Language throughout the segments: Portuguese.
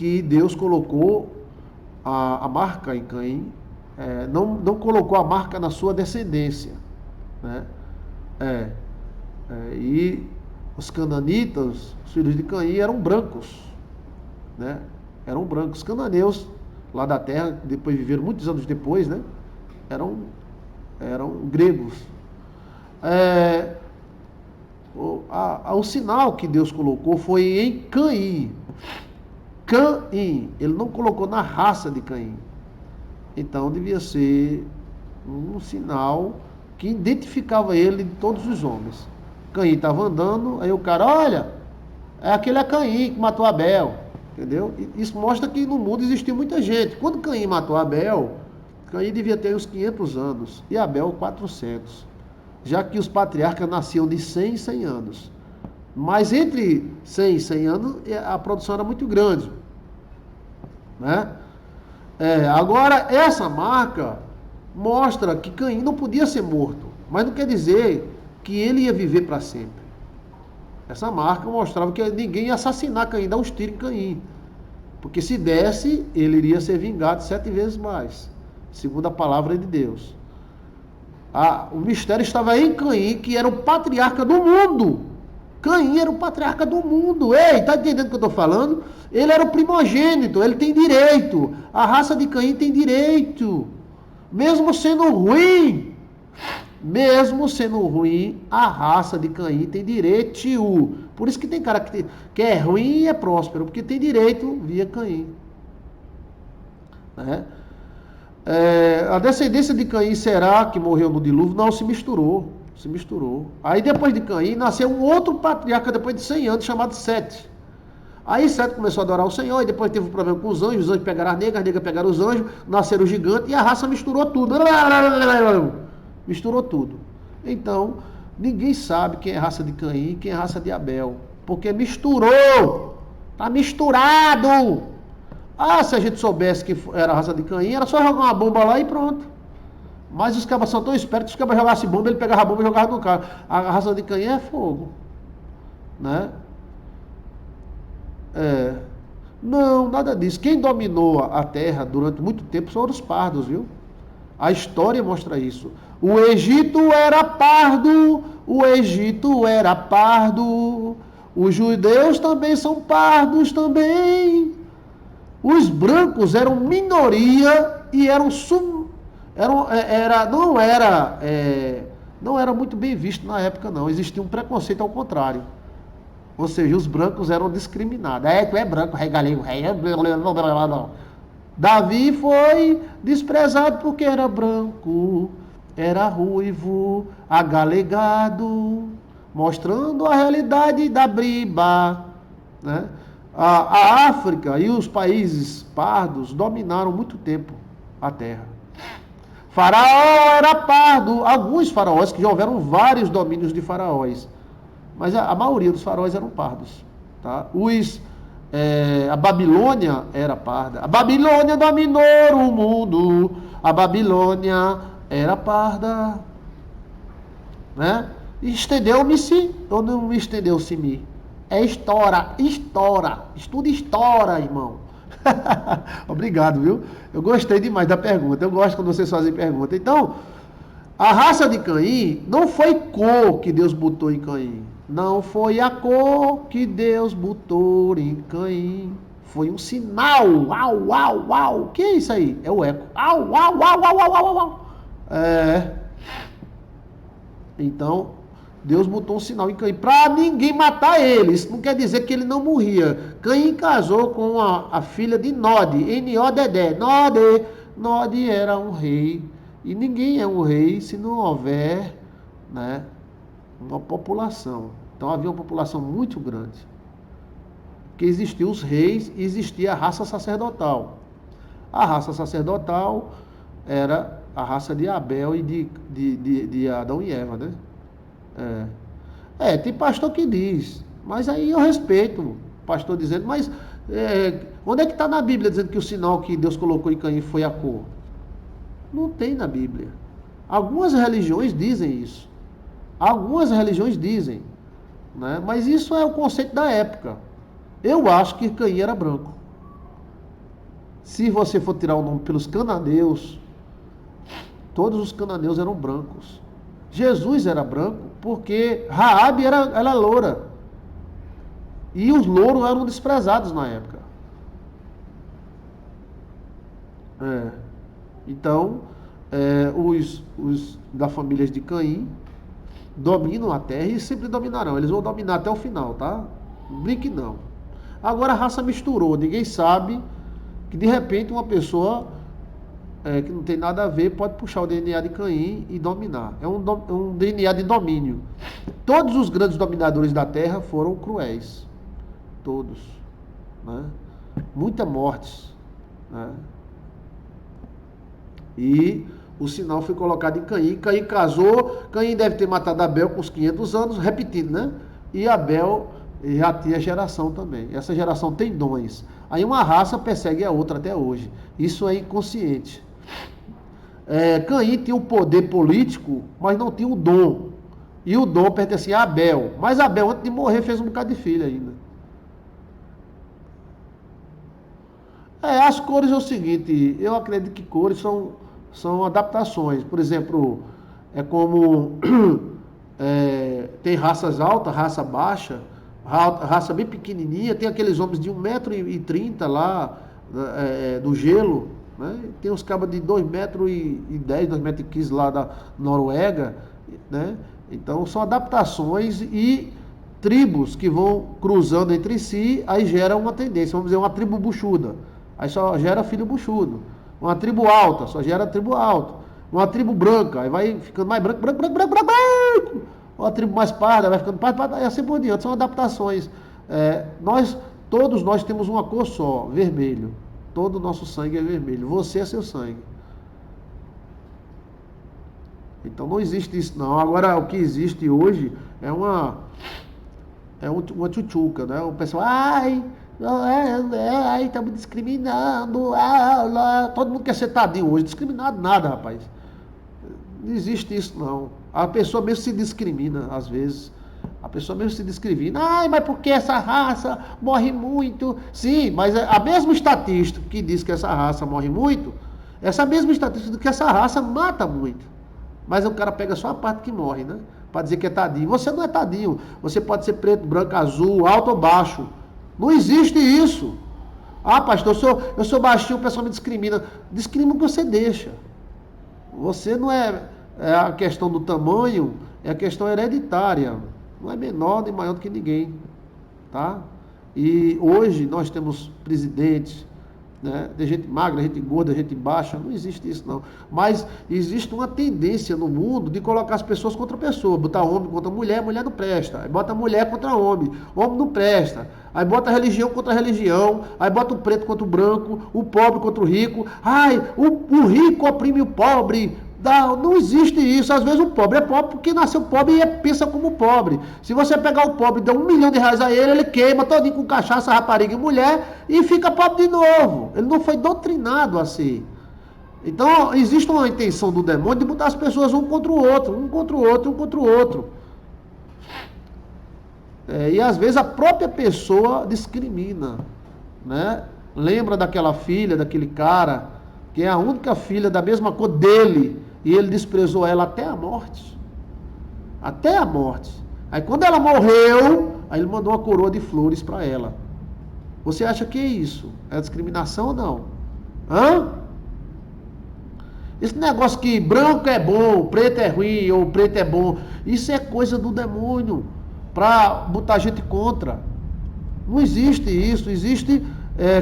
que Deus colocou a marca em Caim, não colocou a marca na sua descendência, né? E os cananitas, os filhos de Caim, eram brancos, né? Eram brancos. Os cananeus lá da terra, depois viveram muitos anos depois, né? Eram gregos. O sinal que Deus colocou foi em Caim. Caim, ele não colocou na raça de Caim. Então devia ser um sinal que identificava ele de todos os homens. Caim estava andando, aí o cara, olha, aquele é Caim que matou Abel, entendeu? Isso mostra que no mundo existia muita gente. Quando Caim matou Abel, Caim devia ter uns 500 anos e Abel 400, já que os patriarcas nasciam de 100 em 100 anos. Mas entre 100 e 100 anos a produção era muito grande, né? Agora, essa marca mostra que Caim não podia ser morto, mas não quer dizer que ele ia viver para sempre. Essa marca mostrava que ninguém ia assassinar Caim, dar uns tiros em Caim, porque se desse, ele iria ser vingado 7 vezes mais, segundo a palavra de Deus. O mistério estava em Caim, que era o patriarca do mundo. Caim era o patriarca do mundo. Ei, tá entendendo o que eu estou falando? Ele era o primogênito, ele tem direito. A raça de Caim tem direito. Mesmo sendo ruim, a raça de Caim tem direito. Por isso que tem cara que é ruim e é próspero, porque tem direito via Caim. Né? A descendência de Caim, Será, que morreu no dilúvio, não se misturou. Aí depois de Caim, nasceu um outro patriarca depois de 100 anos, chamado Sete. Aí Sete começou a adorar o Senhor, e depois teve um problema com os anjos pegaram as negras pegaram os anjos, nasceram os gigantes, e a raça misturou tudo. Misturou tudo. Então, ninguém sabe quem é a raça de Caim e quem é a raça de Abel, porque misturou. Está misturado. Se a gente soubesse que era a raça de Caim, era só jogar uma bomba lá e pronto. Mas os cabas são tão espertos que os cabas jogassem bomba, ele pegava a bomba e jogava no carro. A raça de Caim é fogo. Né? Não, nada disso. Quem dominou a terra durante muito tempo foram os pardos, viu? A história mostra isso. O Egito era pardo. Os judeus também são pardos também. Os brancos eram minoria e não era muito bem visto na época, não. Existia um preconceito ao contrário. Ou seja, os brancos eram discriminados. Tu é branco, rei galego, rei... Não. Davi foi desprezado porque era branco, era ruivo, agalegado, mostrando a realidade da briba, né? A África e os países pardos dominaram muito tempo a terra. Faraó era pardo. Alguns faraós, que já houveram vários domínios de faraós, mas a maioria dos faraós eram pardos. Tá? A Babilônia era parda. A Babilônia dominou o mundo. A Babilônia era parda. Né? Estendeu-me-se ou não estendeu-se-me? Estoura. Estuda história, irmão. Obrigado, viu? Eu gostei demais da pergunta. Eu gosto quando vocês fazem pergunta. Então, a raça de Caim não foi cor que Deus botou em Caim. Não foi a cor que Deus botou em Caim. Foi um sinal. O que é isso aí? É o eco. Então, Deus botou um sinal em Caim para ninguém matar ele. Isso não quer dizer que ele não morria. Caim casou com a filha de Nod, N-O-D-D. Nod era um rei. E ninguém é um rei se não houver, né, uma população. Então havia uma população muito grande. Porque existiam os reis e existia a raça sacerdotal. A raça sacerdotal era a raça de Abel e de Adão e Eva, né? Tem pastor que diz, mas aí eu respeito o pastor dizendo, mas onde é que está na Bíblia dizendo que o sinal que Deus colocou em Caim foi a cor? Não tem na Bíblia. Algumas religiões dizem isso. Né? Mas isso é o conceito da época. Eu acho que Caim era branco. Se você for tirar o nome pelos cananeus, todos os cananeus eram brancos. Jesus era branco porque Raabe era loura. E os louros eram desprezados na época. Então, os da família de Caim dominam a terra e sempre dominarão. Eles vão dominar até o final, tá? Não brinque não. Agora a raça misturou. Ninguém sabe que de repente uma pessoa que não tem nada a ver pode puxar o DNA de Caim e dominar. É um DNA de domínio. Todos os grandes dominadores da terra foram cruéis. Todos. Né? Muitas mortes. Né? E o sinal foi colocado em Caim. Caim casou. Caim deve ter matado Abel com uns 500 anos, repetindo, né? E Abel já tinha geração também. Essa geração tem dons. Aí uma raça persegue a outra até hoje. Isso é inconsciente. Caim tinha o poder político, mas não tinha o dom. E o dom pertencia a Abel. Mas Abel, antes de morrer, fez um bocado de filho ainda. As cores é o seguinte, eu acredito que cores são adaptações. Por exemplo, é como tem raças altas, raça baixa, raça bem pequenininha, tem aqueles homens de 1,30 m lá, do gelo, né? Tem uns cabas de 2,10 m, 2,15 m lá da Noruega, né? Então são adaptações e tribos que vão cruzando entre si, aí gera uma tendência, vamos dizer, uma tribo buchuda, aí só gera filho buchudo. Uma tribo alta, só gera tribo alta. Uma tribo branca, aí vai ficando mais branco. Uma tribo mais parda, vai ficando parda, e assim por diante. São adaptações. Todos nós temos uma cor só, vermelho. Todo o nosso sangue é vermelho. Você é seu sangue. Então não existe isso não. Agora o que existe hoje é uma tchutchuca, né? O pessoal, estamos discriminando, todo mundo quer ser tadinho hoje, discriminado nada, rapaz. Não existe isso não. A pessoa mesmo se discrimina, às vezes. A pessoa mesmo se discrimina. Mas porque essa raça morre muito? Sim, mas a mesma estatística que diz que essa raça morre muito, essa mesma estatística diz que essa raça mata muito. Mas o cara pega só a parte que morre, né? Para dizer que é tadinho. Você não é tadinho. Você pode ser preto, branco, azul, alto ou baixo. Não existe isso. Pastor, eu sou baixinho, o pessoal me discrimina. Discrimina o que você deixa. Você não é a questão do tamanho, é a questão hereditária. Não é menor nem maior do que ninguém. Tá? E hoje nós temos presidentes, né? Tem gente magra, gente gorda, gente baixa. Não existe isso não. Mas existe uma tendência no mundo de colocar as pessoas contra pessoa. Botar homem contra mulher, mulher não presta. Aí bota mulher contra homem, homem não presta. Aí bota religião contra religião. Aí bota o preto contra o branco, o pobre contra o rico. O rico oprime o pobre. Não existe isso. Às vezes o pobre é pobre porque nasceu pobre e pensa como pobre. Se você pegar o pobre e der R$1 milhão a ele queima todinho com cachaça, rapariga e mulher e fica pobre de novo. Ele não foi doutrinado assim. Então existe uma intenção do demônio de botar as pessoas um contra o outro, um contra o outro, um contra o outro. E às vezes a própria pessoa discrimina, né? Lembra daquela filha, daquele cara, que é a única filha da mesma cor dele, e ele desprezou ela até a morte. Até a morte. Aí quando ela morreu, aí ele mandou uma coroa de flores para ela. Você acha que é isso? É discriminação ou não? Esse negócio que branco é bom, preto é ruim, ou preto é bom, isso é coisa do demônio, para botar gente contra. Não existe isso, existe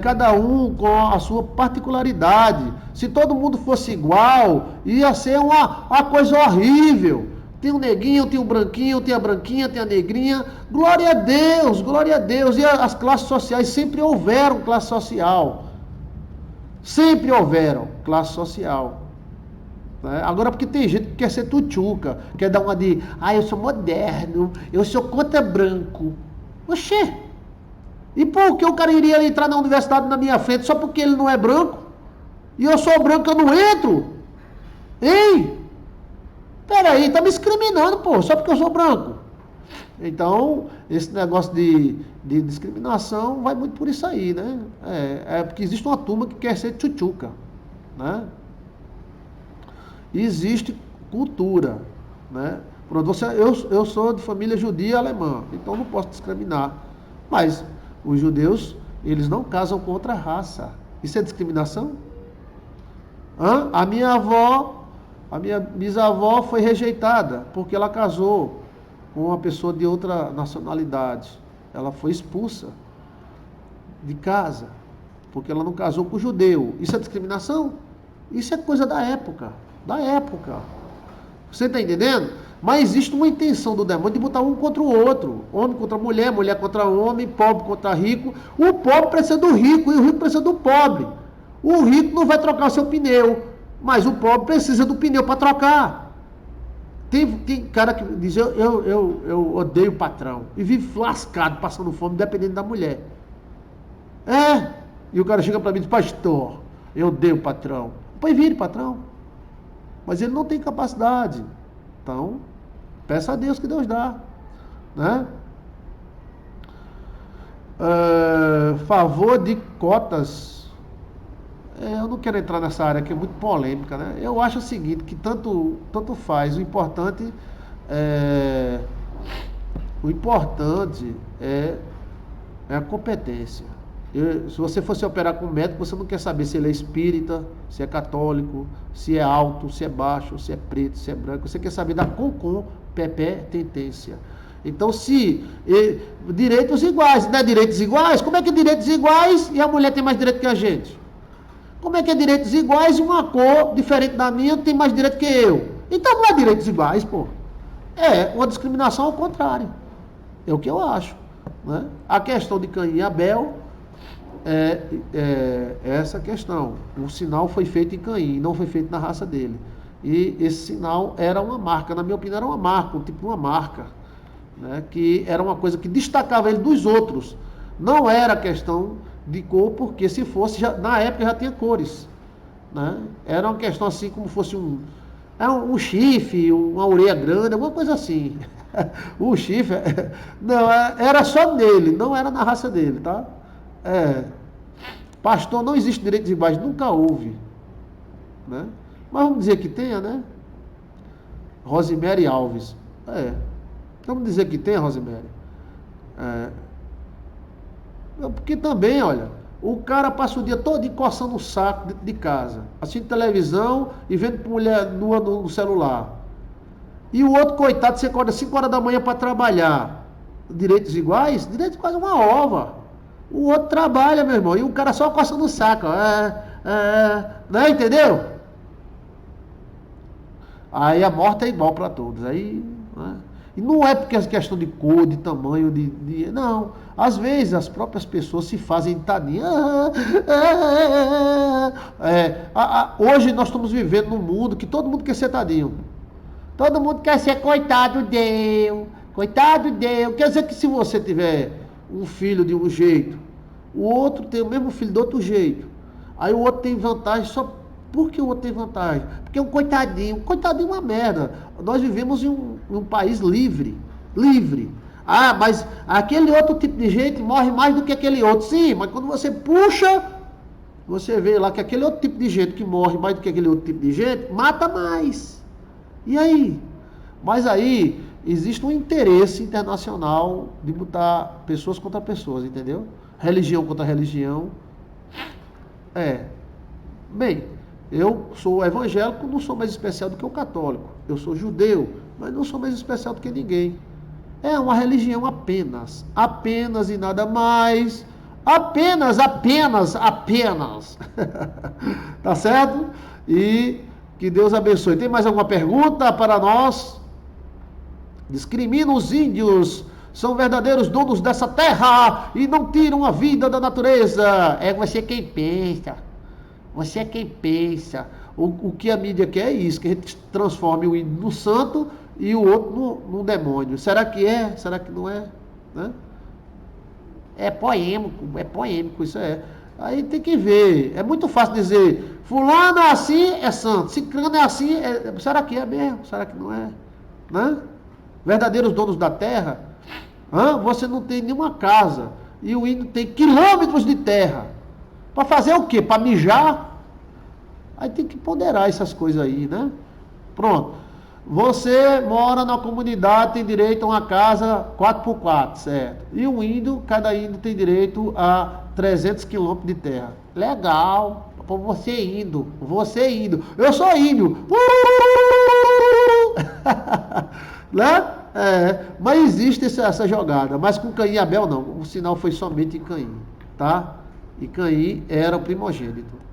cada um com a sua particularidade. Se todo mundo fosse igual, ia ser uma coisa horrível. Tem o neguinho, tem o branquinho, tem a branquinha, tem a negrinha. Glória a Deus, glória a Deus. E as classes sociais, sempre houveram classe social. Sempre houveram classe social. Agora porque tem gente que quer ser tchutchuca, quer dar uma de, eu sou moderno, eu sou contra branco. Oxê! E por que o cara iria entrar na universidade na minha frente só porque ele não é branco? E eu sou branco, eu não entro? Hein? Peraí, tá me discriminando, só porque eu sou branco. Então, esse negócio de de discriminação vai muito por isso aí, né? Porque existe uma turma que quer ser tchutchuca, né? Existe cultura, né? Pronto, eu sou de família judia e alemã, então não posso discriminar. Mas os judeus, eles não casam com outra raça. Isso é discriminação? A minha bisavó foi rejeitada porque ela casou com uma pessoa de outra nacionalidade. Ela foi expulsa de casa porque ela não casou com o judeu. Isso é discriminação? Isso é coisa da época. Da época. Você está entendendo? Mas existe uma intenção do demônio de botar um contra o outro. Homem contra mulher, mulher contra homem, pobre contra rico. O pobre precisa do rico e o rico precisa do pobre. O rico não vai trocar o seu pneu, mas o pobre precisa do pneu para trocar. Tem cara que diz, eu odeio o patrão. E vive lascado, passando fome, dependendo da mulher. E o cara chega para mim e diz, pastor, eu odeio o patrão. Pois vire patrão. Mas ele não tem capacidade. Então, peça a Deus que Deus dá. Né? Favor de cotas. Eu não quero entrar nessa área que é muito polêmica, né? Eu acho o seguinte, que tanto faz. O importante é a competência. Se você fosse operar com um médico, você não quer saber se ele é espírita, se é católico, se é alto, se é baixo, se é preto, se é branco. Você quer saber da competência. Então, direitos iguais, não é direitos iguais? Como é que é direitos iguais e a mulher tem mais direito que a gente? Como é que é direitos iguais e uma cor diferente da minha tem mais direito que eu? Então não é direitos iguais, pô. É uma discriminação ao contrário. É o que eu acho. Né? A questão de Caim e Abel é essa questão. O sinal foi feito em Caim, não foi feito na raça dele. E esse sinal era uma marca, na minha opinião era uma marca, um tipo de uma marca. Né? Que era uma coisa que destacava ele dos outros. Não era questão de cor, porque se fosse, na época já tinha cores. Né? Era uma questão assim, como fosse um chifre, uma orelha grande, alguma coisa assim. O chifre, não, era só nele, não era na raça dele, tá? Pastor, não existe direitos iguais, nunca houve. Né? Mas vamos dizer que tenha, né? Rosemary Alves. Vamos dizer que tenha, Rosemary. Porque também, olha, o cara passa o dia todo coçando o saco dentro de casa, assistindo televisão e vendo mulher nua no celular. E o outro, coitado, você acorda 5 horas da manhã para trabalhar. Direitos iguais? Direitos iguais é uma ova. O outro trabalha, meu irmão, e o cara só coçando o saco. Não, entendeu? Aí a morte é igual para todos. Aí, né? E não é porque é questão de cor, de tamanho, não. Às vezes as próprias pessoas se fazem tadinha. Hoje nós estamos vivendo num mundo que todo mundo quer ser tadinho. Todo mundo quer ser coitado Deus. Coitado Deus. Quer dizer que se você tiver um filho de um jeito, o outro tem o mesmo filho de outro jeito. Aí o outro tem vantagem só. Por que o outro tem vantagem? Porque um coitadinho é uma merda. Nós vivemos em um país livre. Mas aquele outro tipo de gente morre mais do que aquele outro. Sim, mas quando você puxa, você vê lá que aquele outro tipo de gente que morre mais do que aquele outro tipo de gente, mata mais. E aí? Mas aí existe um interesse internacional de botar pessoas contra pessoas, entendeu? Religião contra religião. Bem, eu sou evangélico, não sou mais especial do que o católico. Eu sou judeu, mas não sou mais especial do que ninguém. É uma religião apenas. Apenas e nada mais. Apenas. Tá certo? E que Deus abençoe. Tem mais alguma pergunta para nós? Discrimina os índios. São verdadeiros donos dessa terra e não tiram a vida da natureza. É você quem pensa. Você é quem pensa. O que a mídia quer é isso, que a gente transforme o índio no santo e o outro no demônio. Será que é? Será que não é? Né? É poêmico, isso é. Aí tem que ver. É muito fácil dizer, fulano é assim, é santo. Ciclano é assim, será que é mesmo? Será que não é? Né? Verdadeiros donos da terra. Você não tem nenhuma casa. E o índio tem quilômetros de terra. Para fazer o quê? Para mijar? Aí tem que ponderar essas coisas aí, né? Pronto. Você mora na comunidade, tem direito a uma casa 4x4, certo? E o índio, cada índio tem direito a 300 quilômetros de terra. Legal. Você indo. Eu sou índio. Né? Mas existe essa jogada. Mas com Caim e Abel não. O sinal foi somente em Caim. Tá? E Caim era o primogênito.